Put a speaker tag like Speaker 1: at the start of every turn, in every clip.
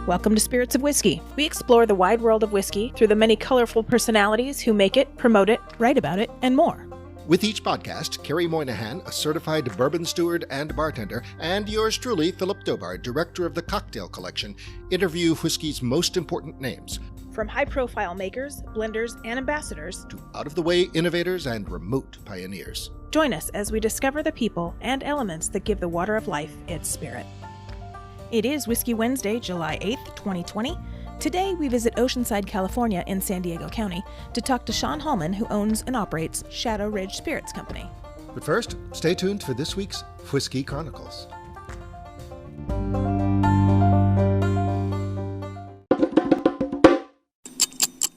Speaker 1: Welcome to Spirits of Whiskey. We explore the wide world of whiskey through the many colorful personalities who make it, promote it, write about it, and more.
Speaker 2: With each podcast, Kerry Moynahan, a certified bourbon steward and bartender, and yours truly, Philip Dobard, director of the Cocktail Collection, interview whiskey's most important names.
Speaker 1: From high-profile makers, blenders, and ambassadors,
Speaker 2: to out-of-the-way innovators and remote pioneers.
Speaker 1: Join us as we discover the people and elements that give the water of life its spirit. It is Whiskey Wednesday, July 8th, 2020. Today we visit Oceanside, California in San Diego County to talk to Sean Hallman, who owns and operates Shadow Ridge Spirits Company.
Speaker 2: But first, stay tuned for this week's Whiskey Chronicles.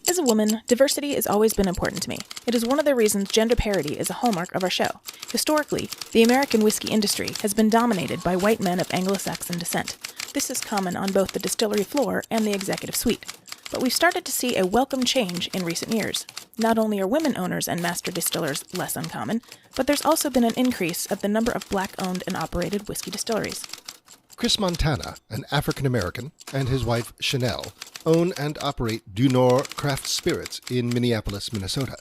Speaker 1: As a woman, diversity has always been important to me. It is one of the reasons gender parity is a hallmark of our show. Historically, the American whiskey industry has been dominated by white men of Anglo-Saxon descent. This is common on both the distillery floor and the executive suite. But we've started to see a welcome change in recent years. Not only are women owners and master distillers less uncommon, but there's also been an increase of the number of black-owned and operated whiskey distilleries.
Speaker 2: Chris Montana, an African-American, and his wife Chanel own and operate Du Nord Craft Spirits in Minneapolis, Minnesota.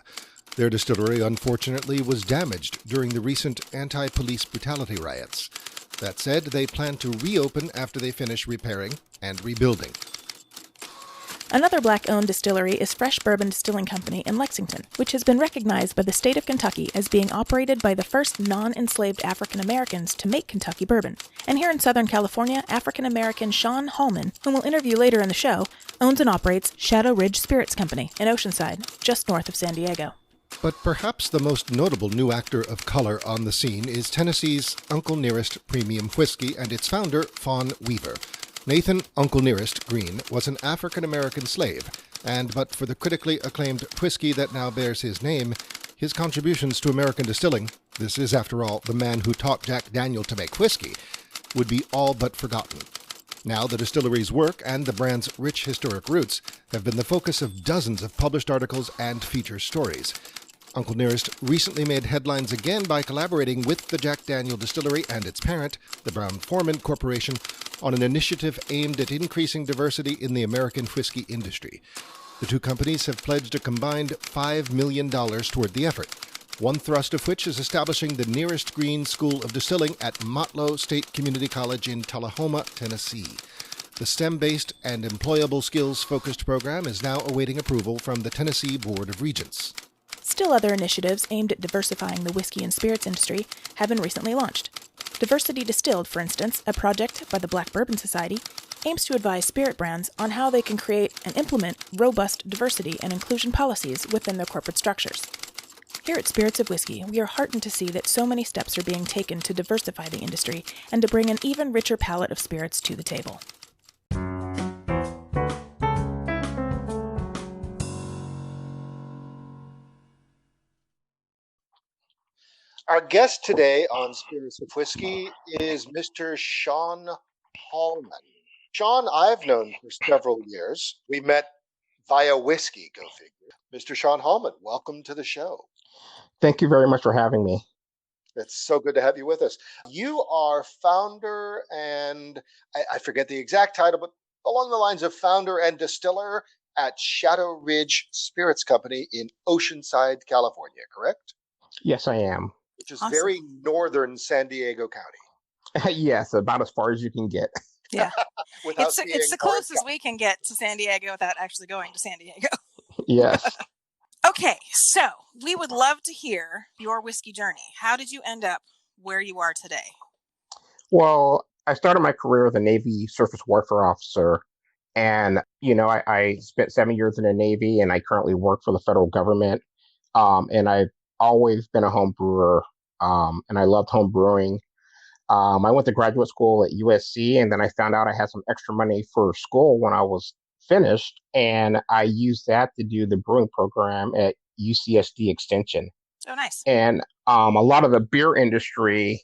Speaker 2: Their distillery, unfortunately, was damaged during the recent anti-police brutality riots. That said, they plan to reopen after they finish repairing and rebuilding.
Speaker 1: Another black-owned distillery is Fresh Bourbon Distilling Company in Lexington, which has been recognized by the state of Kentucky as being operated by the first non-enslaved African Americans to make Kentucky bourbon. And here in Southern California, African American Sean Hallman, whom we'll interview later in the show, owns and operates Shadow Ridge Spirits Company in Oceanside, just north of San Diego.
Speaker 2: But perhaps the most notable new actor of color on the scene is Tennessee's Uncle Nearest Premium Whiskey and its founder, Fawn Weaver. Nathan Uncle Nearest Green was an African-American slave, and but for the critically acclaimed whiskey that now bears his name, his contributions to American distilling, this is after all the man who taught Jack Daniel to make whiskey, would be all but forgotten. Now the distillery's work and the brand's rich historic roots have been the focus of dozens of published articles and feature stories. Uncle Nearest recently made headlines again by collaborating with the Jack Daniel Distillery and its parent, the Brown-Forman Corporation, on an initiative aimed at increasing diversity in the American whiskey industry. The two companies have pledged a combined $5 million toward the effort, one thrust of which is establishing the Nearest Green School of Distilling at Motlow State Community College in Tullahoma, Tennessee. The STEM-based and employable skills-focused program is now awaiting approval from the Tennessee Board of Regents.
Speaker 1: Still other initiatives aimed at diversifying the whiskey and spirits industry have been recently launched. Diversity Distilled, for instance, a project by the Black Bourbon Society, aims to advise spirit brands on how they can create and implement robust diversity and inclusion policies within their corporate structures. Here at Spirits of Whiskey, we are heartened to see that so many steps are being taken to diversify the industry and to bring an even richer palette of spirits to the table.
Speaker 2: Our guest today on Spirits of Whiskey is Mr. Sean Hallman. Sean, I've known for several years. We met via whiskey, go figure. Mr. Sean Hallman, welcome to the show.
Speaker 3: Thank you very much for having me.
Speaker 2: It's so good to have you with us. You are founder and, I forget the exact title, but along the lines of founder and distiller at Shadow Ridge Spirits Company in Oceanside, California, correct?
Speaker 3: Yes, I am.
Speaker 2: Which is awesome. Very northern San Diego County.
Speaker 3: Yes, about as far as you can get.
Speaker 4: Yeah. It's the closest we can get to San Diego without actually going to San Diego.
Speaker 3: Yes.
Speaker 4: Okay, so we would love to hear your whiskey journey. How did you end up where you are today?
Speaker 3: Well, I started my career as a Navy surface warfare officer. And, I spent 7 years in the Navy, and I currently work for the federal government. And I've always been a home brewer, and I loved home brewing. I went to graduate school at USC, and then I found out I had some extra money for school when I was finished, and I used that to do the brewing program at UCSD Extension.
Speaker 4: Oh, nice.
Speaker 3: And a lot of the beer industry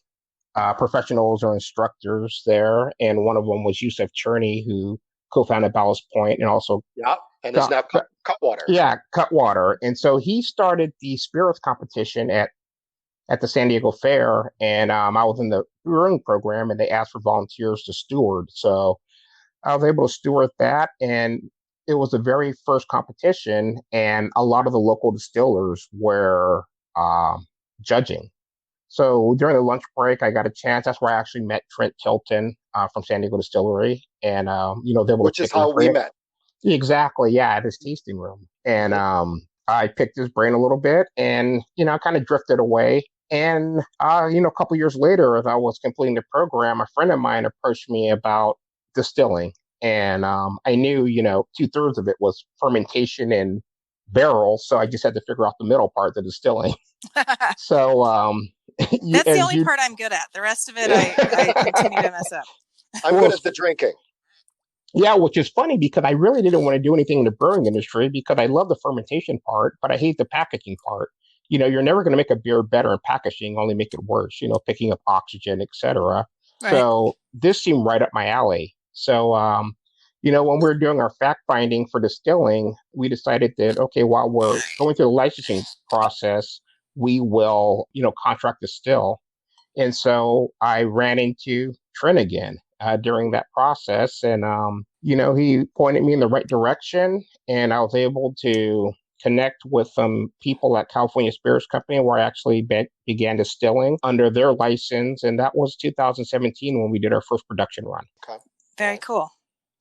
Speaker 3: professionals or instructors there, and one of them was Yusef Cherney, who co-founded Ballast Point, and also
Speaker 2: and it's now Cutwater.
Speaker 3: Yeah, Cutwater. And so he started the spirits competition at the San Diego Fair, and I was in the brewing program, and they asked for volunteers to steward. So I was able to steward that, and it was the very first competition, and a lot of the local distillers were judging. So during the lunch break, I got a chance. That's where I actually met Trent Tilton from San Diego Distillery, and they were
Speaker 5: Which is
Speaker 3: picking his
Speaker 5: how we
Speaker 3: brain.
Speaker 5: met.
Speaker 3: Exactly, yeah, at his tasting room, and I picked his brain a little bit, and kind of drifted away. And a couple years later, as I was completing the program, a friend of mine approached me about distilling, and I knew 2/3 of it was fermentation and barrels, so I just had to figure out the middle part, the distilling. So
Speaker 4: That's the only part I'm good at. The rest of it, I continue to mess up.
Speaker 5: I'm good at the drinking.
Speaker 3: Yeah, which is funny because I really didn't want to do anything in the brewing industry because I love the fermentation part, but I hate the packaging part. You're never going to make a beer better in packaging, only make it worse, picking up oxygen, etc.
Speaker 4: Right.
Speaker 3: So this seemed right up my alley. So, when we were doing our fact finding for distilling, we decided that, okay, while we're going through the licensing process, we will, contract distill. And so I ran into Trent again during that process. And, he pointed me in the right direction. And I was able to connect with some people at California Spirits Company where I actually began distilling under their license. And that was 2017 when we did our first production run.
Speaker 5: Okay.
Speaker 4: Very cool.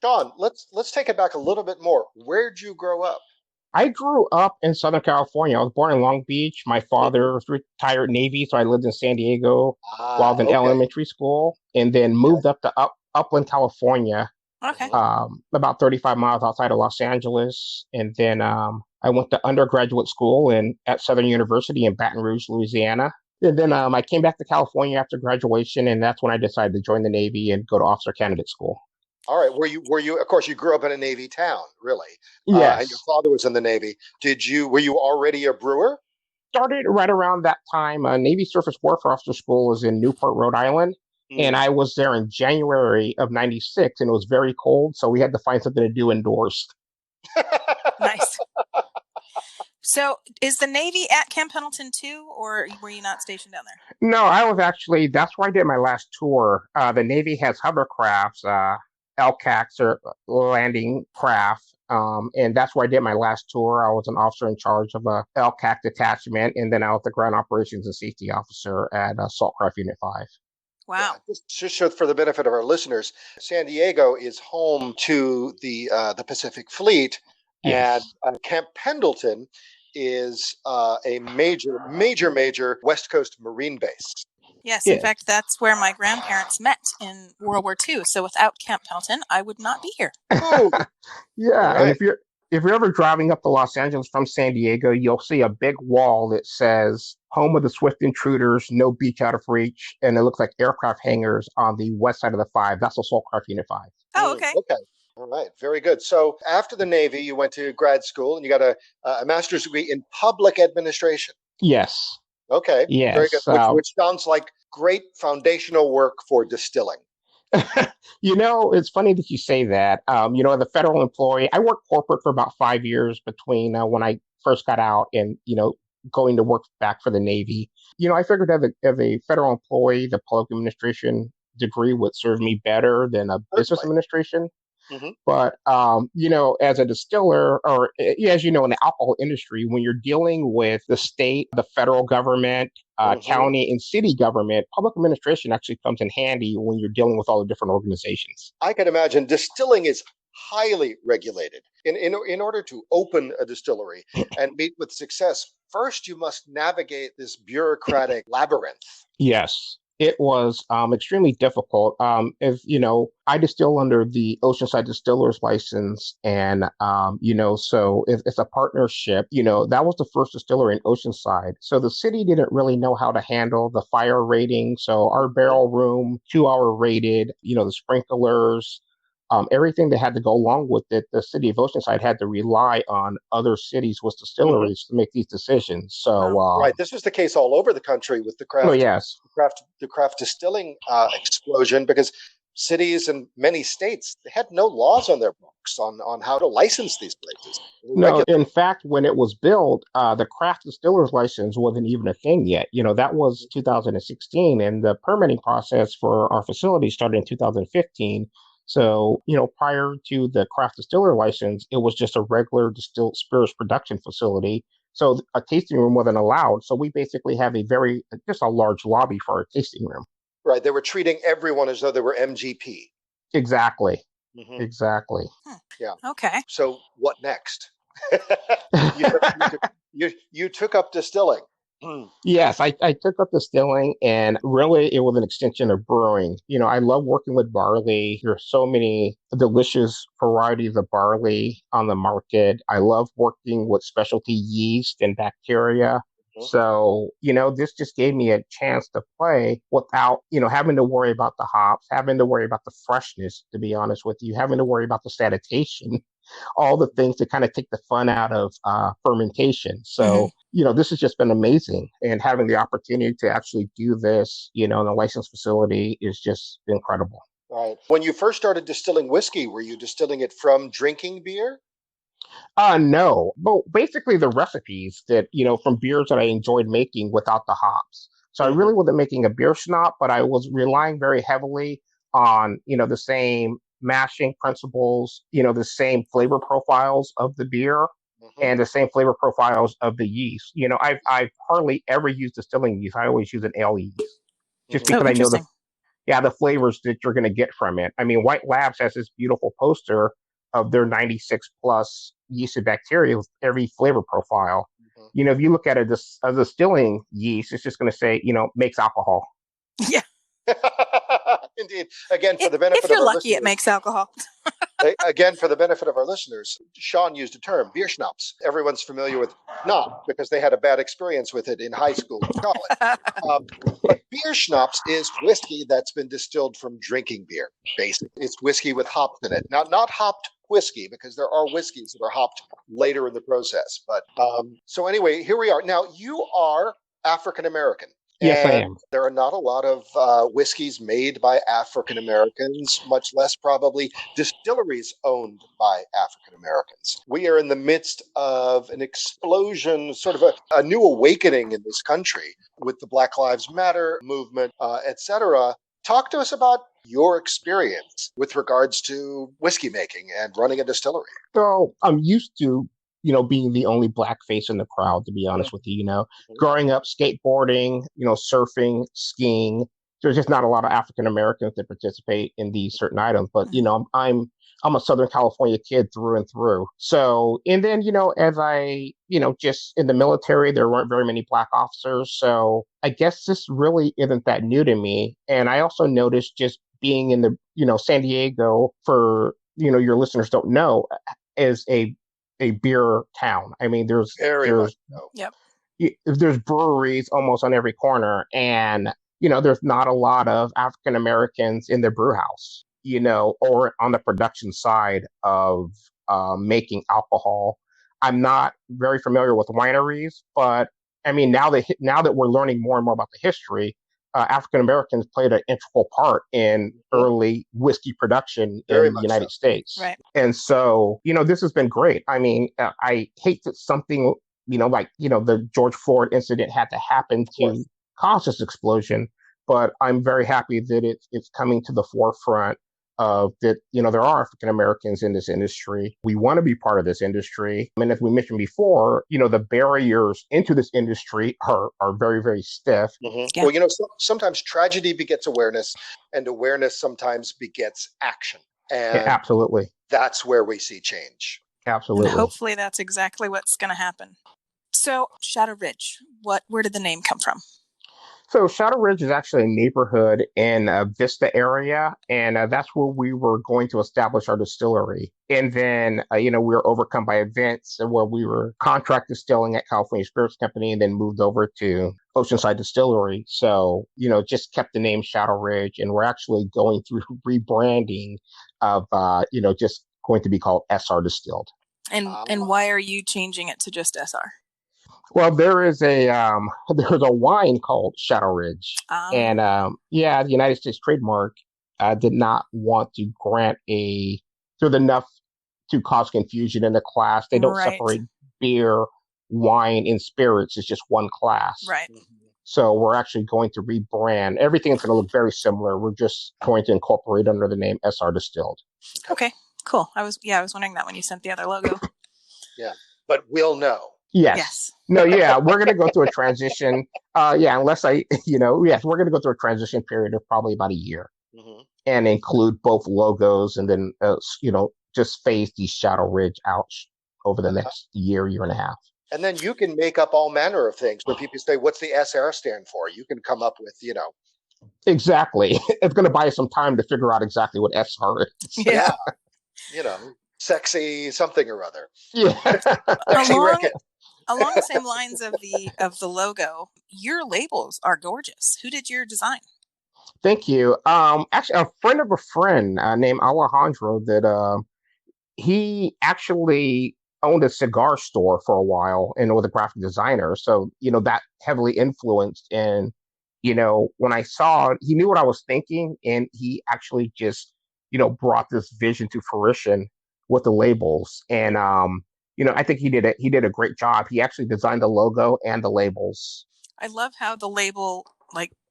Speaker 5: Don, let's take it back a little bit more. Where'd you grow up?
Speaker 3: I grew up in Southern California. I was born in Long Beach. My father was retired Navy, so I lived in San Diego while I was in elementary school, and then moved up to Upland, California, about 35 miles outside of Los Angeles. And then I went to undergraduate school at Southern University in Baton Rouge, Louisiana. And then I came back to California after graduation, and that's when I decided to join the Navy and go to officer candidate school.
Speaker 5: All right. Were you, of course, you grew up in a Navy town, really?
Speaker 3: Yes.
Speaker 5: And your father was in the Navy. Were you already a brewer?
Speaker 3: Started right around that time. Navy Surface Warfare Officer School is in Newport, Rhode Island. And I was there in January of 96, and it was very cold. So we had to find something to do indoors.
Speaker 4: Nice. So is the Navy at Camp Pendleton too, or were you not stationed down there?
Speaker 3: No, I was actually, that's where I did my last tour. The Navy has hovercrafts, LCACs or landing craft. And that's where I did my last tour. I was an officer in charge of a LCAC detachment, and then I was the ground operations and safety officer at Saltcraft Unit 5.
Speaker 4: Wow.
Speaker 5: Yeah, just for the benefit of our listeners, San Diego is home to the Pacific Fleet, and Camp Pendleton is a major West Coast Marine base.
Speaker 4: Yes, in fact, that's where my grandparents met in World War II. So without Camp Pendleton, I would not be here.
Speaker 3: Yeah,
Speaker 5: right.
Speaker 3: And if you're ever driving up to Los Angeles from San Diego, you'll see a big wall that says "Home of the Swift Intruders, no beach out of reach," and it looks like aircraft hangars on the west side of the 5. That's Assault Craft Unit 5.
Speaker 4: Oh, okay.
Speaker 5: Okay. All right. Very good. So after the Navy, you went to grad school and you got a master's degree in public administration.
Speaker 3: Yes.
Speaker 5: Okay.
Speaker 3: Yes.
Speaker 5: Very good. Which sounds like great foundational work for distilling.
Speaker 3: It's funny that you say that. As a federal employee, I worked corporate for about 5 years between when I first got out and, going to work back for the Navy. I figured as a federal employee, the public administration degree would serve me better than a business administration. Mm-hmm. But, as a distiller, or as in the alcohol industry, when you're dealing with the state, the federal government, county and city government, public administration actually comes in handy when you're dealing with all the different organizations.
Speaker 5: I can imagine distilling is highly regulated. In order to open a distillery and meet with success, first you must navigate this bureaucratic labyrinth. Yes.
Speaker 3: It was extremely difficult. I distill under the Oceanside Distillers license, and so it's a partnership. That was the first distillery in Oceanside. So the city didn't really know how to handle the fire rating. So our barrel room, 2-hour rated. The sprinklers, everything that had to go along with it. The city of Oceanside had to rely on other cities with distilleries to make these decisions. So
Speaker 5: right, this was the case all over the country with the craft.
Speaker 3: Oh yes,
Speaker 5: the craft distilling explosion, because cities and many states, they had no laws on their books on how to license these places.
Speaker 3: No, in fact, when it was built, the craft distiller's license wasn't even a thing yet. That was 2016, and the permitting process for our facility started in 2015. So, prior to the craft distiller license, it was just a regular distilled spirits production facility. So a tasting room wasn't allowed. So we basically have just a large lobby for our tasting room.
Speaker 5: Right. They were treating everyone as though they were MGP.
Speaker 3: Exactly.
Speaker 5: Mm-hmm.
Speaker 3: Exactly.
Speaker 5: Yeah.
Speaker 4: Okay.
Speaker 5: So what next? you took up distilling.
Speaker 3: Yes, I took up distilling, and really it was an extension of brewing. I love working with barley. There's so many delicious varieties of barley on the market. I love working with specialty yeast and bacteria. So, this just gave me a chance to play without, having to worry about the hops, having to worry about the freshness, to be honest with you, having to worry about the sanitation, all the things to kind of take the fun out of fermentation. So, this has just been amazing. And having the opportunity to actually do this, in a licensed facility is just incredible.
Speaker 5: Right. When you first started distilling whiskey, were you distilling it from drinking beer?
Speaker 3: No, but basically the recipes that, from beers that I enjoyed making without the hops. So I really wasn't making a beer schnapps, but I was relying very heavily on, the same mashing principles, the same flavor profiles of the beer and the same flavor profiles of the yeast. I've hardly ever used distilling yeast. I always use an ale yeast just because I know the flavors that you're going to get from it. I mean, White Labs has this beautiful poster of their 96 plus yeast and bacteria with every flavor profile. If you look at it as a distilling yeast, it's just going to say, makes alcohol.
Speaker 4: Yeah.
Speaker 5: Indeed. Again, for the benefit
Speaker 4: if you're
Speaker 5: of our
Speaker 4: lucky,
Speaker 5: listeners,
Speaker 4: it makes alcohol.
Speaker 5: Again, for the benefit of our listeners, Sean used a term, beer schnapps. Everyone's familiar with not because they had a bad experience with it in high school or college. But beer schnapps is whiskey that's been distilled from drinking beer, basically. It's whiskey with hops in it. Not hopped whiskey, because there are whiskeys that are hopped later in the process. But so anyway, here we are. Now, you are African American.
Speaker 3: Yes, I am.
Speaker 5: There are not a lot of whiskeys made by African Americans, much less probably distilleries owned by African Americans. We are in the midst of an explosion, sort of a new awakening in this country with the Black Lives Matter movement, etc. Talk to us about your experience with regards to whiskey making and running a distillery.
Speaker 3: So I'm used to being the only black face in the crowd, to be honest with you, growing up skateboarding, surfing, skiing, there's just not a lot of African Americans that participate in these certain items. But, I'm a Southern California kid through and through. So, and then, as I, just in the military, there weren't very many black officers. So I guess this really isn't that new to me. And I also noticed just being in the, San Diego, for, your listeners don't know, is a beer town. I mean, there's breweries almost on every corner, and there's not a lot of African Americans in the brew house, or on the production side of making alcohol. I'm not very familiar with wineries, but I mean, now that we're learning more and more about the history, African Americans played an integral part in early whiskey production in the United States.
Speaker 4: Right.
Speaker 3: And so, this has been great. I mean, I hate that something, the George Floyd incident had to happen to cause this explosion, but I'm very happy that it's coming to the forefront of that, there are African Americans in this industry. We want to be part of this industry. And as we mentioned before, the barriers into this industry are very, very stiff.
Speaker 5: Yeah. Well, sometimes tragedy begets awareness, and awareness sometimes begets action. And
Speaker 3: yeah, absolutely.
Speaker 5: That's where we see change.
Speaker 3: Absolutely.
Speaker 4: And hopefully that's exactly what's going to happen. So Shadow Ridge, where did the name come from?
Speaker 3: So Shadow Ridge is actually a neighborhood in Vista area, and that's where we were going to establish our distillery. And then, we were overcome by events where we were contract distilling at California Spirits Company and then moved over to Oceanside Distillery. So, just kept the name Shadow Ridge, and we're actually going through rebranding of, just going to be called SR Distilled.
Speaker 4: And why are you changing it to just SR?
Speaker 3: Well, there's a wine called Shadow Ridge, and the United States trademark did not want to grant there's enough to cause confusion in the class. They don't separate beer, wine, and spirits. It's just one class.
Speaker 4: Right.
Speaker 3: So we're actually going to rebrand. Everything is going to look very similar. We're just going to incorporate under the name SR Distilled.
Speaker 4: Okay, cool. I was wondering that when you sent the other logo.
Speaker 5: Yeah, but we'll know.
Speaker 3: Yes. No, yeah, we're going to go through a transition. Unless we're going to go through a transition period of probably about a year and include both logos and then, just phase the Shadow Ridge out over the next year and a half.
Speaker 5: And then you can make up all manner of things. When people say, what's the SR stand for? You can come up with,
Speaker 3: Exactly. It's going to buy you some time to figure out exactly what SR is.
Speaker 5: Yeah. Sexy something or other.
Speaker 3: Yeah.
Speaker 5: Sexy Ricket.
Speaker 4: Along the same lines of the logo, your labels are gorgeous. Who did your design?
Speaker 3: Thank you. Actually, a friend of a friend named Alejandro that he actually owned a cigar store for a while and was a graphic designer. So, that heavily influenced. And, when I saw it, he knew what I was thinking. And he actually just, brought this vision to fruition with the labels. And, I think he did a great job. He actually designed the logo and the labels.
Speaker 4: I love how the label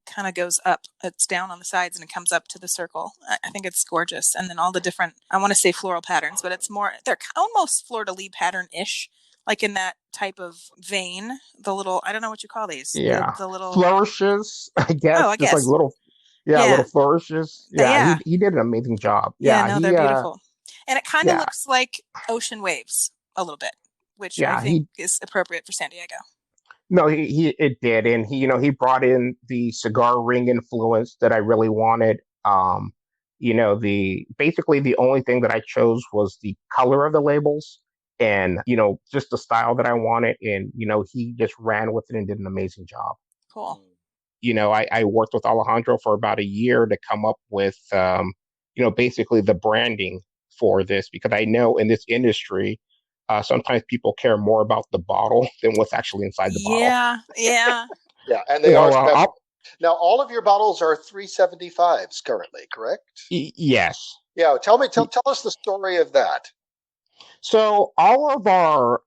Speaker 4: kind of goes up. It's down on the sides and it comes up to the circle. I think it's gorgeous. And then all the different, I want to say floral patterns, but they're almost fleur-de-lis pattern-ish, like in that type of vein. The little, I don't know what you call these.
Speaker 3: Yeah.
Speaker 4: The little
Speaker 3: flourishes, I guess.
Speaker 4: Oh, I guess.
Speaker 3: Just like little flourishes. Yeah. He did an amazing job.
Speaker 4: Yeah, they're beautiful. And it kind of looks like ocean waves a little bit, which I think is appropriate for San Diego.
Speaker 3: No, it did, and he brought in the cigar ring influence that I really wanted. Basically the only thing that I chose was the color of the labels, and just the style that I wanted, and he just ran with it and did an amazing job.
Speaker 4: Cool.
Speaker 3: I worked with Alejandro for about a year to come up with basically the branding for this, because I know in this industry. Sometimes people care more about the bottle than what's actually inside the bottle.
Speaker 4: Yeah.
Speaker 5: Yeah, and they are. Now, all of your bottles are 375s currently, correct?
Speaker 3: Yes.
Speaker 5: Yeah. Tell us the story of that.
Speaker 3: So all of our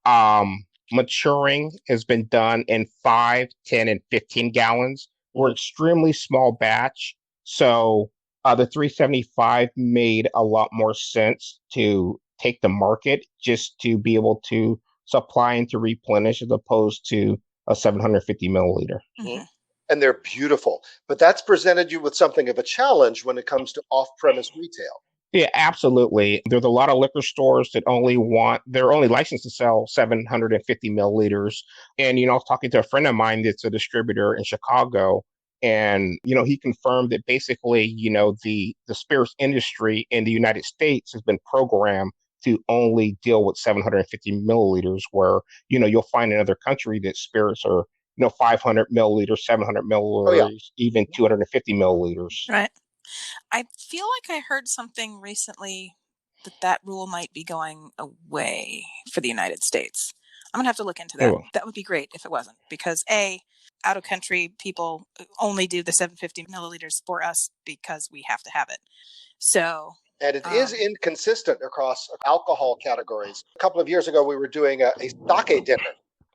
Speaker 3: maturing has been done in 5, 10, and 15 gallons. We're extremely small batch, so the 375 made a lot more sense to take the market just to be able to supply and to replenish, as opposed to a 750 milliliter.
Speaker 5: Mm-hmm. And they're beautiful, but that's presented you with something of a challenge when it comes to off-premise retail.
Speaker 3: Yeah, absolutely. There's a lot of liquor stores that they're only licensed to sell 750 milliliters. And, I was talking to a friend of mine that's a distributor in Chicago, and, he confirmed that basically, the spirits industry in the United States has been programmed to only deal with 750 milliliters, where, you'll find in other country that spirits are, 500 milliliters, 700 milliliters, even 250 milliliters.
Speaker 4: Right. I feel like I heard something recently that rule might be going away for the United States. I'm going to have to look into that. That would be great if it wasn't, because out of country people only do the 750 milliliters for us because we have to have it. So.
Speaker 5: And it is inconsistent across alcohol categories. A couple of years ago, we were doing a sake dinner,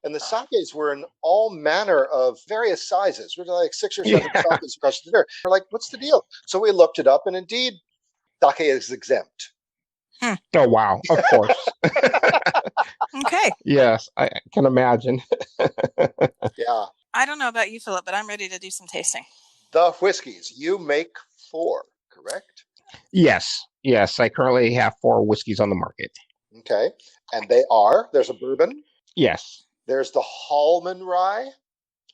Speaker 5: and the sakes were in all manner of various sizes. We were like 6 or 7 sakes across the dinner. We're like, what's the deal? So we looked it up, and indeed, sake is exempt.
Speaker 3: Oh, wow. Of course.
Speaker 4: Okay.
Speaker 3: Yes, I can imagine.
Speaker 5: Yeah.
Speaker 4: I don't know about you, Philip, but I'm ready to do some tasting.
Speaker 5: The whiskeys. You make 4, correct?
Speaker 3: Yes. I currently have 4 whiskeys on the market.
Speaker 5: Okay. And there's a bourbon.
Speaker 3: Yes.
Speaker 5: There's the Hallman rye.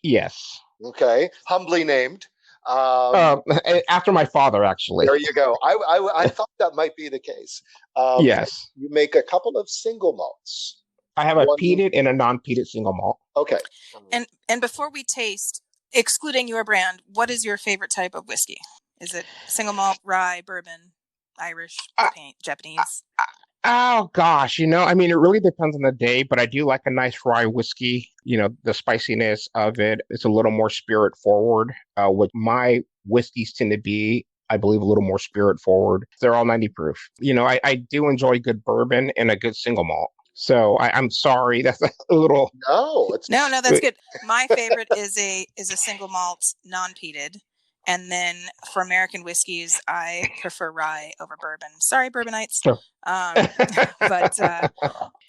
Speaker 3: Yes.
Speaker 5: Okay. Humbly named.
Speaker 3: After my father, actually.
Speaker 5: There you go. I thought that might be the case.
Speaker 3: Yes.
Speaker 5: You make a couple of single malts.
Speaker 3: I have a peated and a non-peated single malt.
Speaker 5: Okay.
Speaker 4: And before we taste, excluding your brand, what is your favorite type of whiskey? Is it single malt, rye, bourbon, Irish, Japanese?
Speaker 3: Oh, gosh. It really depends on the day, but I do like a nice rye whiskey. The spiciness of it is a little more spirit forward. What my whiskeys tend to be, I believe, a little more spirit forward. They're all 90 proof. I do enjoy good bourbon and a good single malt. So I'm sorry, that's a little.
Speaker 5: No, it's
Speaker 4: No, that's good. My favorite is a single malt, non-peated. And then for American whiskeys, I prefer rye over bourbon. Sorry, bourbonites.
Speaker 3: Sure.
Speaker 4: But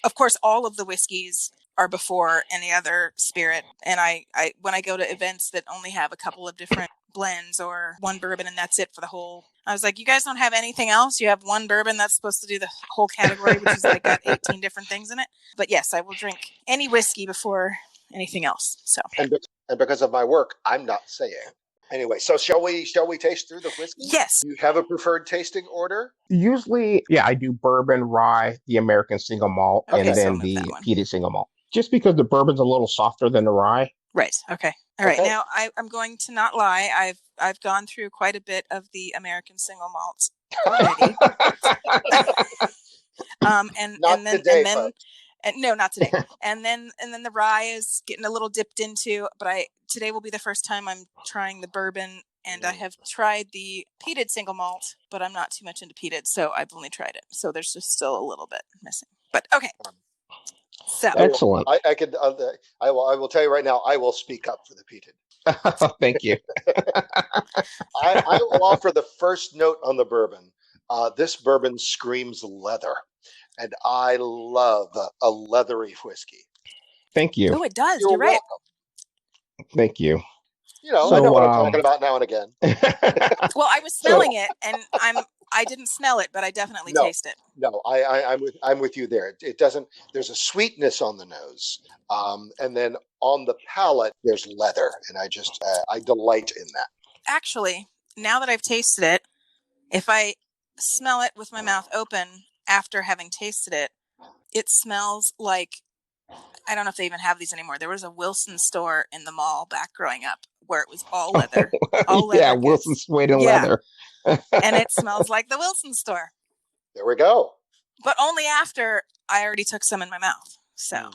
Speaker 4: of course, all of the whiskeys are before any other spirit. And I when I go to events that only have a couple of different blends or one bourbon and that's it for the whole, I was like, you guys don't have anything else? You have one bourbon that's supposed to do the whole category, which is like got 18 different things in it. But yes, I will drink any whiskey before anything else. So
Speaker 5: and because of my work, I'm not saying. Anyway, so shall we taste through the whiskey?
Speaker 4: Yes.
Speaker 5: Do you have a preferred tasting order?
Speaker 3: Usually, yeah, I do bourbon, rye, the American single malt,
Speaker 4: Okay,
Speaker 3: and
Speaker 4: so
Speaker 3: then
Speaker 4: I'll move that
Speaker 3: the
Speaker 4: one.
Speaker 3: peated single malt. Just because the bourbon's a little softer than the rye.
Speaker 4: Right. Okay. All right.
Speaker 5: Okay.
Speaker 4: Now I'm going to not lie. I've gone through quite a bit of the American single malts already. No, not today. and then the rye is getting a little dipped into, but today will be the first time I'm trying the bourbon, and I have tried the peated single malt, but I'm not too much into peated, so I've only tried it. So there's just still a little bit missing. But okay. So
Speaker 3: Excellent.
Speaker 5: I will tell you right now, I will speak up for the peated.
Speaker 3: Thank you.
Speaker 5: I will offer the first note on the bourbon. This bourbon screams leather, and I love a leathery whiskey.
Speaker 3: Thank you.
Speaker 4: Oh, it does.
Speaker 5: You're
Speaker 4: right.
Speaker 5: welcome.
Speaker 3: Thank you.
Speaker 5: You know, I know what I'm talking about now and again.
Speaker 4: Well, I was smelling it, and I didn't smell it, but I definitely taste it.
Speaker 5: No, I'm with you there. It doesn't. There's a sweetness on the nose, and then on the palate there's leather, and I delight in that. Actually,
Speaker 4: now that I've tasted it, if I smell it with my mouth open after having tasted it, it smells like, I don't know if they even have these anymore. There was a Wilson store in the mall back growing up where it was all leather. All leather.
Speaker 3: Yeah, Wilson suede and leather.
Speaker 4: And it smells like the Wilson store.
Speaker 5: There we go.
Speaker 4: But only after I already took some in my mouth. So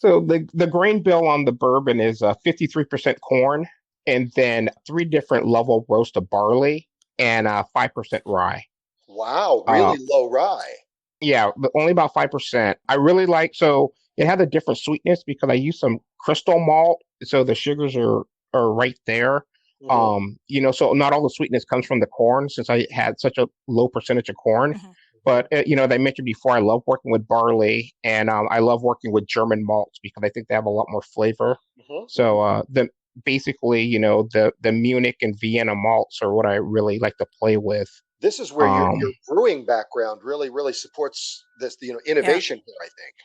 Speaker 3: the grain bill on the bourbon is 53% corn, and then 3 different level roast of barley, and 5% rye.
Speaker 5: Wow, really low rye.
Speaker 3: Yeah, but only about 5%. I really like, so it has a different sweetness because I use some crystal malt, so the sugars are right there.
Speaker 5: Mm-hmm.
Speaker 3: So not all the sweetness comes from the corn, since I had such a low percentage of corn.
Speaker 4: Mm-hmm.
Speaker 3: But as I mentioned before, I love working with barley, and I love working with German malts because I think they have a lot more flavor.
Speaker 5: Mm-hmm.
Speaker 3: So basically, the Munich and Vienna malts are what I really like to play with.
Speaker 5: This is where your brewing background really supports this, innovation here, I think.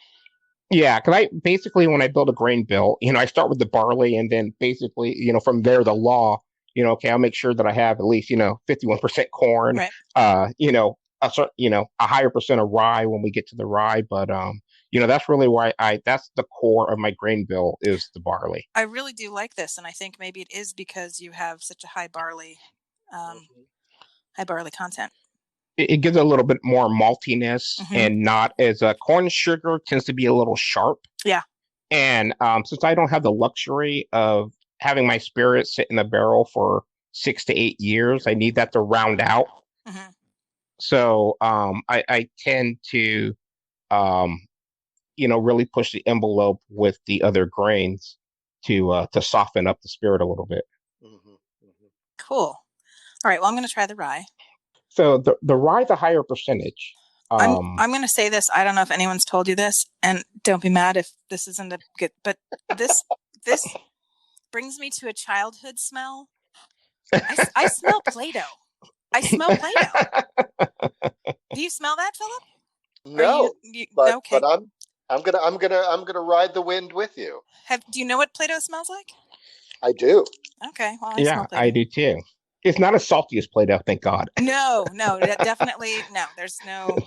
Speaker 3: Yeah, because when I build a grain bill, I start with the barley, and then basically, from there, the law, okay, I'll make sure that I have at least, 51% corn,
Speaker 4: right.
Speaker 3: A higher percent of rye when we get to the rye. But, that's really why that's the core of my grain bill is the barley.
Speaker 4: I really do like this. And I think maybe it is because you have such a high barley content.
Speaker 3: It gives a little bit more maltiness,
Speaker 4: mm-hmm.
Speaker 3: and not as corn sugar tends to be a little sharp.
Speaker 4: Yeah.
Speaker 3: And since I don't have the luxury of having my spirit sit in the barrel for 6 to 8 years, I need that to round out.
Speaker 4: Mm-hmm.
Speaker 3: So I tend to, really push the envelope with the other grains to soften up the spirit a little bit.
Speaker 5: Mm-hmm. Mm-hmm.
Speaker 4: Cool. All right. Well, I'm going to try the rye.
Speaker 3: So the rye's a higher percentage.
Speaker 4: I'm going to say this. I don't know if anyone's told you this, and don't be mad if this isn't a good, but this brings me to a childhood smell. I smell Play-Doh. I smell Play-Doh. Do you smell that, Philip?
Speaker 5: No,
Speaker 4: okay.
Speaker 5: But I'm gonna ride the wind with you.
Speaker 4: Do you know what Play-Doh smells like?
Speaker 5: I do.
Speaker 4: Okay. Well,
Speaker 3: yeah, I do too. It's not as salty as Play-Doh, thank God.
Speaker 4: No, definitely no. There's no.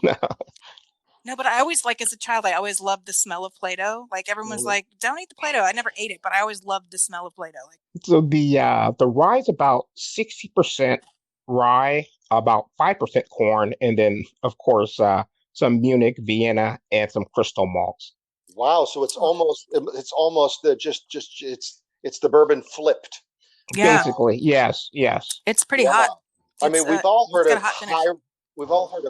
Speaker 4: No, but I always, as a child, I always loved the smell of Play-Doh. Like, everyone was like, don't eat the Play-Doh. I never ate it, but I always loved the smell of Play-Doh.
Speaker 3: So the rye's about 60% rye, about 5% corn, and then, of course, some Munich, Vienna, and some crystal malts.
Speaker 5: Wow, so it's almost it's the bourbon flipped.
Speaker 4: Yeah.
Speaker 3: Basically, yes.
Speaker 4: It's pretty hot.
Speaker 5: I mean, we've all heard of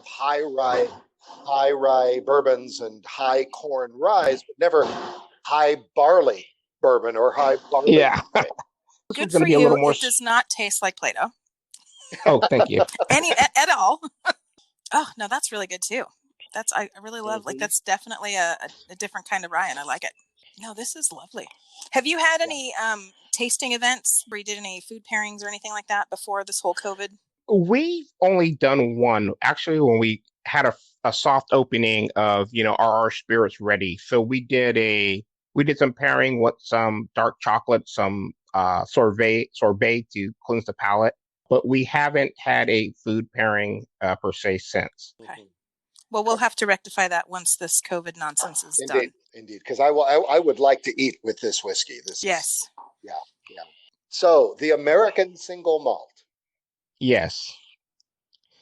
Speaker 5: high rye high rye bourbons and high corn ryes, but never high barley bourbon or high barley
Speaker 3: Yeah.
Speaker 5: rye.
Speaker 3: This was
Speaker 4: Good
Speaker 3: going
Speaker 4: for
Speaker 3: to be a little
Speaker 4: you.
Speaker 3: more.
Speaker 4: It does not taste like Play-Doh.
Speaker 3: Oh, thank you.
Speaker 4: At all. Oh, no, that's really good too. I really love, like, that's definitely a different kind of rye, and I like it. No, this is lovely. Have you had any tasting events where you did any food pairings or anything like that before this whole COVID?
Speaker 3: We've only done one actually when we had a soft opening of, are our spirits ready? So we did some pairing with some dark chocolate, some sorbet to cleanse the palate, but we haven't had a food pairing per se since.
Speaker 4: Okay. Well, we'll have to rectify that once this COVID nonsense is done.
Speaker 5: Indeed, because I would like to eat with this whiskey.
Speaker 4: Yes.
Speaker 5: Yeah. So the American single malt.
Speaker 3: Yes.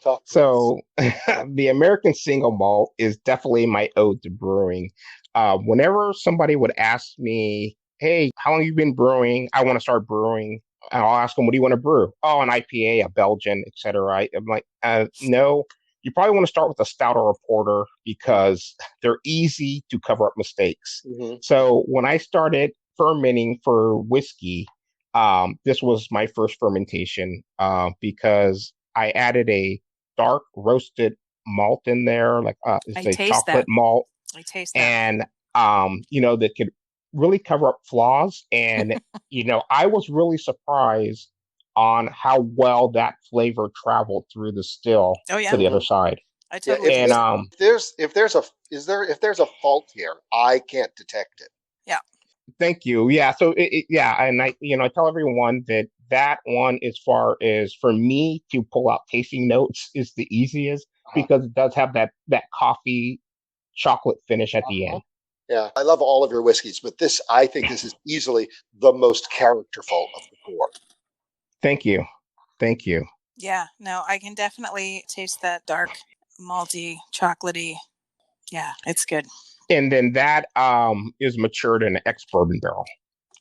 Speaker 5: Talk to us.
Speaker 3: So the American single malt is definitely my ode to brewing. Whenever somebody would ask me, "Hey, how long have you been brewing? I want to start brewing." And I'll ask them, "What do you want to brew?" "Oh, an IPA, a Belgian, etc." I'm like, "No, you probably want to start with a stout or a porter because they're easy to cover up mistakes." So when I started fermenting for whiskey, this was my first fermentation because I added a dark roasted malt in there, like it's a chocolate malt.
Speaker 4: I taste that.
Speaker 3: And that could really cover up flaws. And I was really surprised on how well that flavor traveled through the still to the other side.
Speaker 4: I totally
Speaker 3: and
Speaker 5: if there's a fault here, I can't detect it.
Speaker 4: Yeah.
Speaker 3: Thank you. Yeah. So and I tell everyone that one, as far as for me to pull out tasting notes, is the easiest because it does have that coffee chocolate finish at the end.
Speaker 5: Yeah, I love all of your whiskeys, but I think this is easily the most characterful of the four.
Speaker 3: Thank you.
Speaker 4: Yeah, no, I can definitely taste that dark, malty, chocolatey. Yeah, it's good.
Speaker 3: And then that is matured in an ex-bourbon barrel.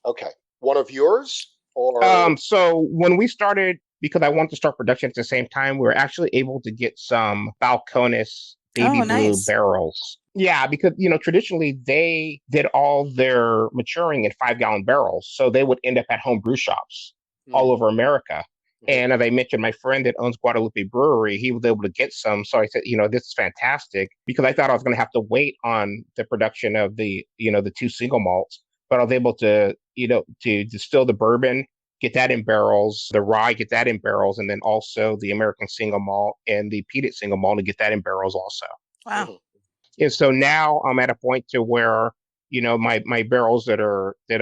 Speaker 5: Okay. One of yours? Or
Speaker 3: so when we started, because I wanted to start production at the same time, we were actually able to get some Balcones baby blue barrels. Yeah, because traditionally they did all their maturing in 5-gallon barrels, so they would end up at home brew shops all over America. And as I mentioned, my friend that owns Guadalupe Brewery, he was able to get some. So I said, this is fantastic, because I thought I was going to have to wait on the production of the 2 single malts, but I was able to to distill the bourbon, get that in barrels, the rye, get that in barrels, and then also the American single malt and the peated single malt to get that in barrels also.
Speaker 4: Wow.
Speaker 3: And so now I'm at a point to where, my barrels that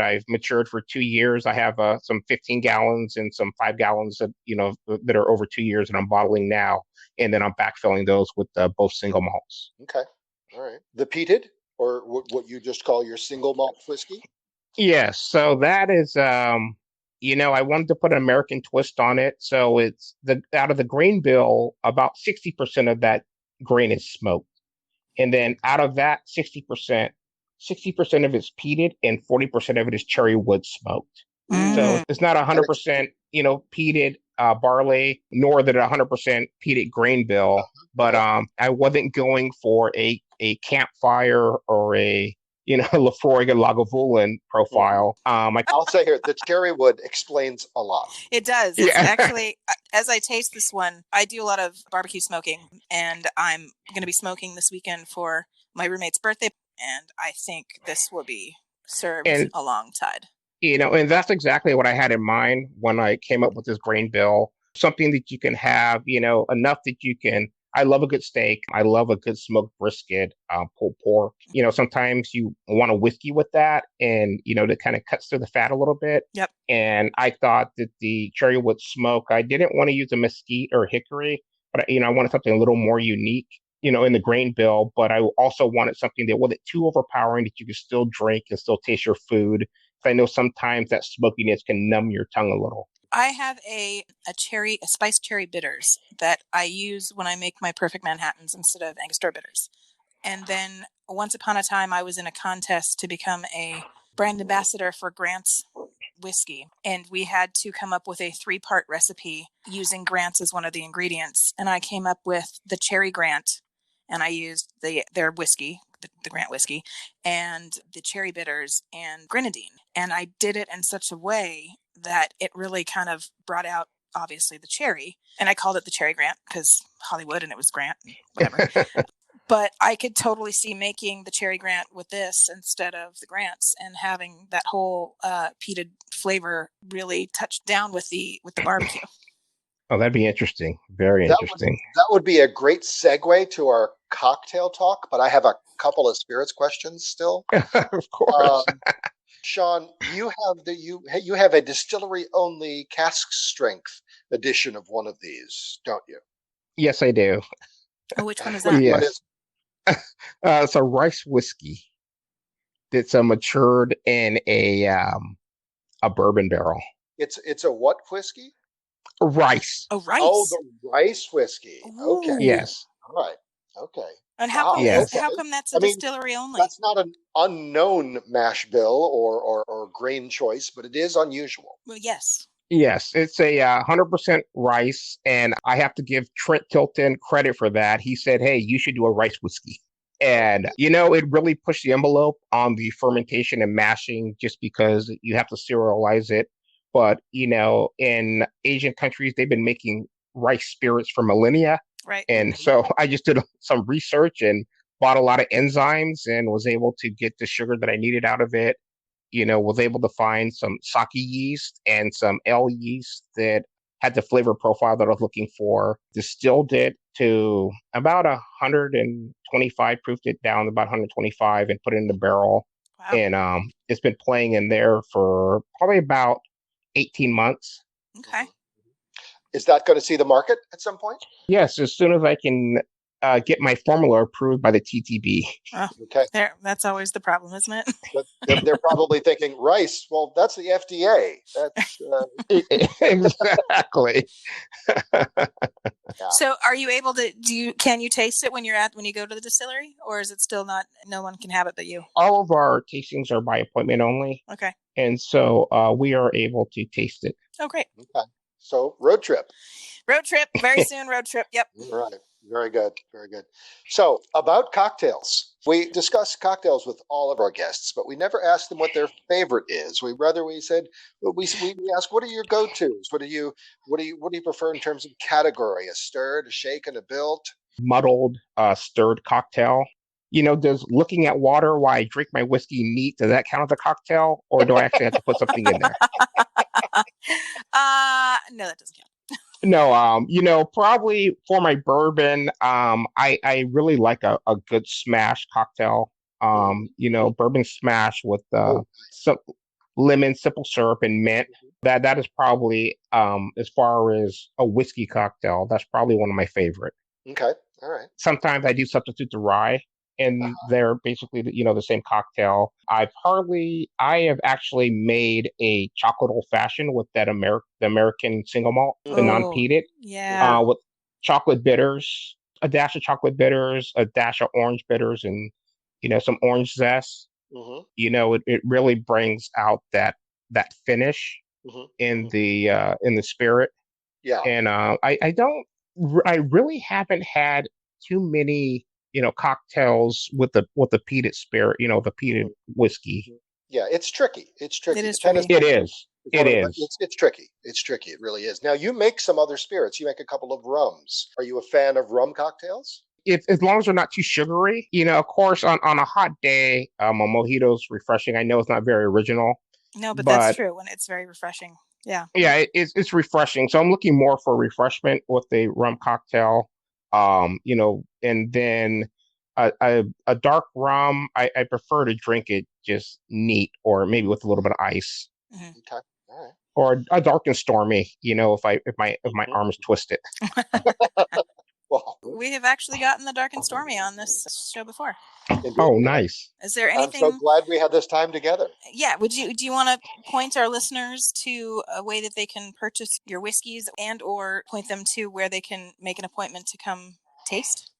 Speaker 3: I've matured for 2 years, I have some 15 gallons and some 5 gallons that, that are over 2 years that I'm bottling now. And then I'm backfilling those with both single malts.
Speaker 5: Okay. All right. The peated, or what you just call your single malt whiskey?
Speaker 3: Yes. So that is, I wanted to put an American twist on it. So it's out of the grain bill, about 60% of that grain is smoked. And then out of that 60% of it's peated and 40% of it is cherry wood smoked. So it's not 100%, peated barley, nor that 100% peated grain bill. But I wasn't going for a campfire or a Lafroig and Lagavulin profile.
Speaker 5: I'll say here, the cherry wood explains a lot.
Speaker 4: It does. It's actually, as I taste this one, I do a lot of barbecue smoking, and I'm going to be smoking this weekend for my roommate's birthday, and I think this will be served alongside.
Speaker 3: And that's exactly what I had in mind when I came up with this grain bill. Something that you can have, enough that you can. I love a good steak. I love a good smoked brisket, pulled pork. Sometimes you want a whiskey with that, and that kind of cuts through the fat a little bit.
Speaker 4: Yep.
Speaker 3: And I thought that the cherry wood smoke, I didn't want to use a mesquite or hickory, but I wanted something a little more unique, in the grain bill. But I also wanted something that wasn't too overpowering, that you could still drink and still taste your food. I know sometimes that smokiness can numb your tongue a little.
Speaker 4: I have a spiced cherry bitters that I use when I make my perfect Manhattans instead of Angostura bitters. And then once upon a time, I was in a contest to become a brand ambassador for Grant's whiskey. And we had to come up with a 3-part recipe using Grant's as one of the ingredients. And I came up with the cherry Grant and I used their whiskey, the Grant whiskey, and the cherry bitters and grenadine. And I did it in such a way that it really kind of brought out, obviously, the cherry. And I called it the Cherry Grant because Hollywood and it was Grant and whatever. But I could totally see making the Cherry Grant with this instead of the Grants and having that whole peated flavor really touched down with the barbecue.
Speaker 3: Oh, that'd be interesting. Very interesting.
Speaker 5: That would be a great segue to our cocktail talk, but I have a couple of spirits questions still.
Speaker 3: Of course.
Speaker 5: Sean, you have a distillery only cask strength edition of one of these, don't you?
Speaker 3: Yes, I do.
Speaker 4: Oh, which one is that?
Speaker 3: Yes. It's a rice whiskey that's matured in a bourbon barrel.
Speaker 5: It's a what whiskey?
Speaker 3: Rice.
Speaker 4: Oh, rice.
Speaker 5: Oh, the rice whiskey.
Speaker 4: Ooh.
Speaker 5: Okay.
Speaker 3: Yes.
Speaker 5: All right. Okay.
Speaker 4: And how come that's a distillery only?
Speaker 5: That's not an unknown mash bill or grain choice, but it is unusual.
Speaker 4: Well, yes.
Speaker 3: Yes, it's a 100% rice, and I have to give Trent Tilton credit for that. He said, hey, you should do a rice whiskey. And, it really pushed the envelope on the fermentation and mashing just because you have to serialize it. But, in Asian countries, they've been making rice spirits for millennia.
Speaker 4: Right.
Speaker 3: And so I just did some research and bought a lot of enzymes and was able to get the sugar that I needed out of it. Was able to find some sake yeast and some ale yeast that had the flavor profile that I was looking for. Distilled it to about 125, proofed it down to about 125 and put it in the barrel. Wow. And it's been playing in there for probably about 18 months.
Speaker 4: Okay.
Speaker 5: Is that going to see the market at some point?
Speaker 3: Yes, as soon as I can get my formula approved by the TTB.
Speaker 4: Oh, okay. That's always the problem, isn't it?
Speaker 5: They're probably thinking, rice, well, that's the FDA. That's
Speaker 3: Exactly.
Speaker 5: Yeah.
Speaker 4: So are you able to, can you taste it when you go to the distillery, or is it still not, no one can have it but you?
Speaker 3: All of our tastings are by appointment only.
Speaker 4: Okay.
Speaker 3: And so we are able to taste it.
Speaker 4: Oh, great.
Speaker 5: Okay. So road trip.
Speaker 4: Very soon, road trip. Yep.
Speaker 5: All right. Very good. Very good. So about cocktails, we discuss cocktails with all of our guests, but we never ask them what their favorite is. We ask, what are your go-tos? What do you prefer in terms of category? A stirred, a shaken, a built?
Speaker 3: Muddled, stirred cocktail. Does looking at water while I drink my whiskey neat, does that count as a cocktail? Or do I actually have to put something in there?
Speaker 4: No, that doesn't count.
Speaker 3: No, probably for my bourbon, I really like a good smash cocktail. Bourbon smash with some lemon, simple syrup, and mint. That is probably as far as a whiskey cocktail, that's probably one of my favorite.
Speaker 5: Okay, all right.
Speaker 3: Sometimes I do substitute the rye, and they're basically the same cocktail. I have actually made a chocolate old fashioned with that the American single malt, the non-peated, with chocolate bitters, a dash of chocolate bitters, a dash of orange bitters, and some orange zest. Mm-hmm. It really brings out that finish in the spirit. Yeah, and I really haven't had too many cocktails with the peated spirit, the peated whiskey.
Speaker 5: Yeah, it's tricky. It's tricky.
Speaker 4: It is tricky.
Speaker 3: It is.
Speaker 5: It's tricky. It's tricky. It really is. Now, you make some other spirits. You make a couple of rums. Are you a fan of rum cocktails?
Speaker 3: As long as they're not too sugary. Of course, on a hot day, a mojito's refreshing. I know it's not very original.
Speaker 4: No, but that's true. When it's very refreshing. Yeah.
Speaker 3: Yeah, it's refreshing. So I'm looking more for refreshment with a rum cocktail. And then a dark rum, I prefer to drink it just neat, or maybe with a little bit of ice.
Speaker 5: Mm-hmm. Okay. All right.
Speaker 3: Or a dark and stormy, if my arm is twisted.
Speaker 5: Well,
Speaker 4: we have actually gotten the dark and stormy on this show before.
Speaker 5: Indeed.
Speaker 3: Oh, nice.
Speaker 4: Is there anything?
Speaker 5: I'm so glad we had this time together.
Speaker 4: Yeah. Do you want to point our listeners to a way that they can purchase your whiskeys, and or point them to where they can make an appointment to come taste?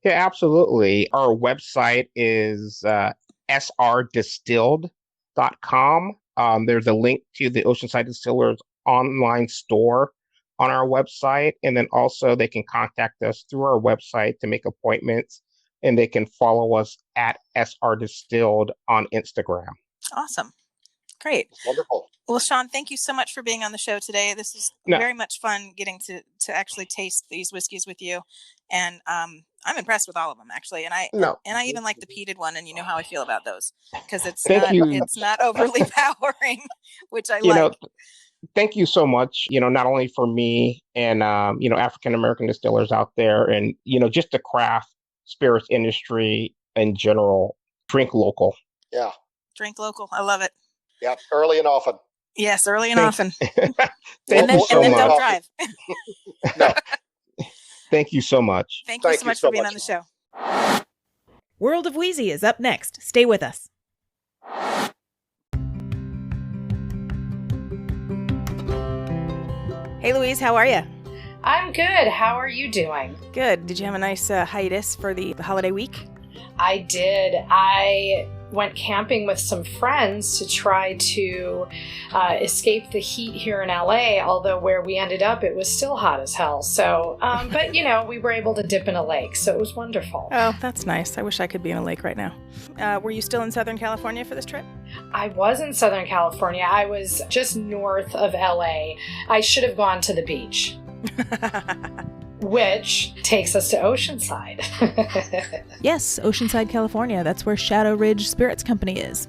Speaker 3: Yeah, absolutely. Our website is srdistilled.com. There's a link to the Oceanside Distillers online store on our website. And then also they can contact us through our website to make appointments. and they can follow us at SR Distilled on Instagram.
Speaker 4: Awesome. Great.
Speaker 5: Wonderful.
Speaker 4: Well, Sean, thank you so much for being on the show today. This is very much fun getting to actually taste these whiskeys with you. And I'm impressed with all of them, actually. And I even like the peated one, and you know how I feel about those, because it's not overly powering, which I like.
Speaker 3: Thank you so much, not only for me and, African-American distillers out there and, just the craft spirits industry in general. Drink local.
Speaker 5: Yeah.
Speaker 4: Drink local. I love it.
Speaker 5: Yeah. Early and often.
Speaker 4: Yes, early and often.
Speaker 3: Thank you so
Speaker 4: much.
Speaker 3: Don't
Speaker 4: drive.
Speaker 5: No.
Speaker 3: Thank you so much.
Speaker 4: Thank you so much for being on the show.
Speaker 1: World of Wheezy is up next. Stay with us. Hey, Louise, how are you?
Speaker 6: I'm good. How are you doing?
Speaker 1: Good. Did you have a nice hiatus for the holiday week?
Speaker 6: I did. I went camping with some friends to try to escape the heat here in LA, although where we ended up, it was still hot as hell. So, but we were able to dip in a lake, so it was wonderful.
Speaker 1: Oh, that's nice. I wish I could be in a lake right now. Were you still in Southern California for this trip?
Speaker 6: I was in Southern California. I was just north of LA. I should have gone to the beach. Which takes us to Oceanside.
Speaker 1: Yes, Oceanside, California. That's where Shadow Ridge Spirits Company is.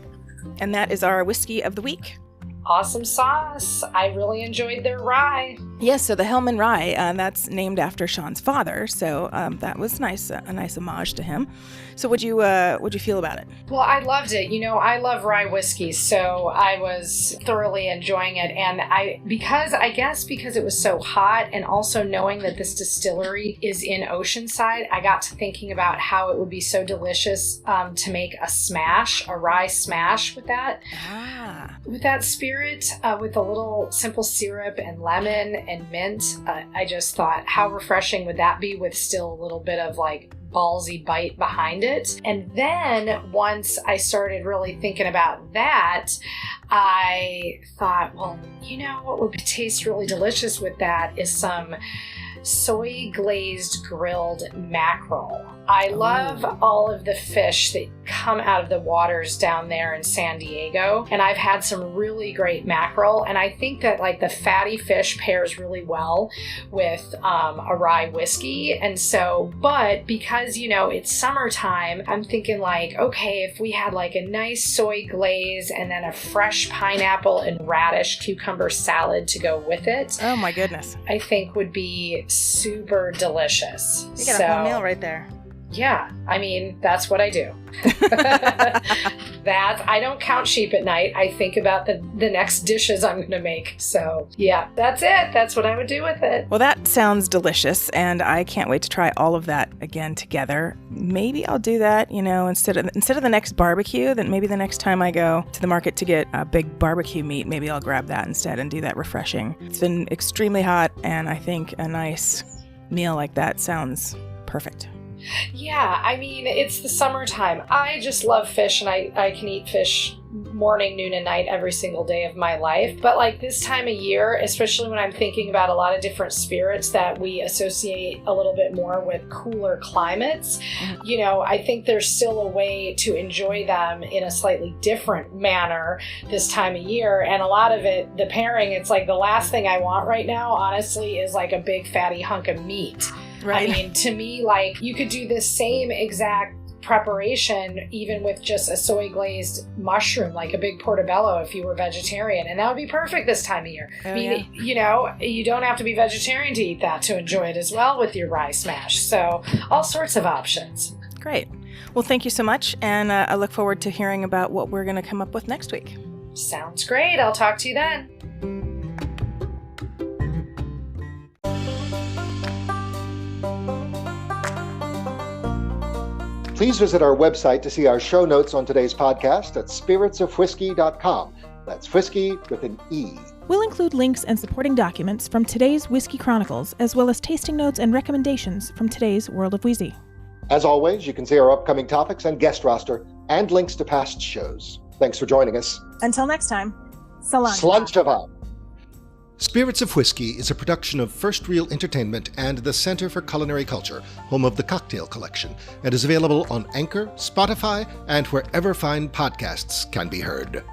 Speaker 1: And that is our whiskey of the week.
Speaker 6: Awesome sauce. I really enjoyed their rye.
Speaker 1: Yes, so the Hallman rye, that's named after Sean's father. So that was nice, a nice homage to him. So what'd you feel about it?
Speaker 6: Well, I loved it. I love rye whiskey, so I was thoroughly enjoying it. And because it was so hot, and also knowing that this distillery is in Oceanside, I got to thinking about how it would be so delicious to make a rye smash with that. With that spirit, with a little simple syrup and lemon and mint. I just thought, how refreshing would that be with still a little bit of like ballsy bite behind it. And then once I started really thinking about that, I thought, well, what would taste really delicious with that is some soy glazed grilled mackerel. I love all of the fish that come out of the waters down there in San Diego, and I've had some really great mackerel, and I think that like the fatty fish pairs really well with a rye whiskey. And so, but because it's summertime, I'm thinking like, okay, if we had like a nice soy glaze and then a fresh pineapple and radish cucumber salad to go with it,
Speaker 1: oh my goodness,
Speaker 6: I think would be super delicious.
Speaker 1: You got a whole meal right there.
Speaker 6: Yeah, that's what I do. I don't count sheep at night. I think about the next dishes I'm going to make. So yeah, that's it. That's what I would do with it.
Speaker 1: Well, that sounds delicious, and I can't wait to try all of that again together. Maybe I'll do that, instead of the next barbecue, then maybe the next time I go to the market to get a big barbecue meat, maybe I'll grab that instead and do that refreshing. It's been extremely hot, and I think a nice meal like that sounds perfect.
Speaker 6: Yeah, it's the summertime. I just love fish, and I can eat fish morning, noon, and night every single day of my life. But like this time of year, especially when I'm thinking about a lot of different spirits that we associate a little bit more with cooler climates, I think there's still a way to enjoy them in a slightly different manner this time of year. And a lot of it, the pairing, it's like the last thing I want right now, honestly, is like a big fatty hunk of meat. Right. To me, like, you could do the same exact preparation even with just a soy glazed mushroom, like a big portobello if you were vegetarian, and that would be perfect this time of year. You don't have to be vegetarian to eat that to enjoy it as well with your rye smash. So all sorts of options.
Speaker 1: Great. Well, thank you so much, and I look forward to hearing about what we're going to come up with next week.
Speaker 6: Sounds great. I'll talk to you then.
Speaker 5: Please visit our website to see our show notes on today's podcast at spiritsofwhiskey.com. That's whiskey with an E.
Speaker 1: We'll include links and supporting documents from today's Whiskey Chronicles, as well as tasting notes and recommendations from today's World of Wheezy.
Speaker 5: As always, you can see our upcoming topics and guest roster and links to past shows. Thanks for joining us.
Speaker 4: Until next time, Salam.
Speaker 5: Slanchava.
Speaker 2: Spirits of Whiskey is a production of First Reel Entertainment and the Center for Culinary Culture, home of the Cocktail Collection, and is available on Anchor, Spotify, and wherever fine podcasts can be heard.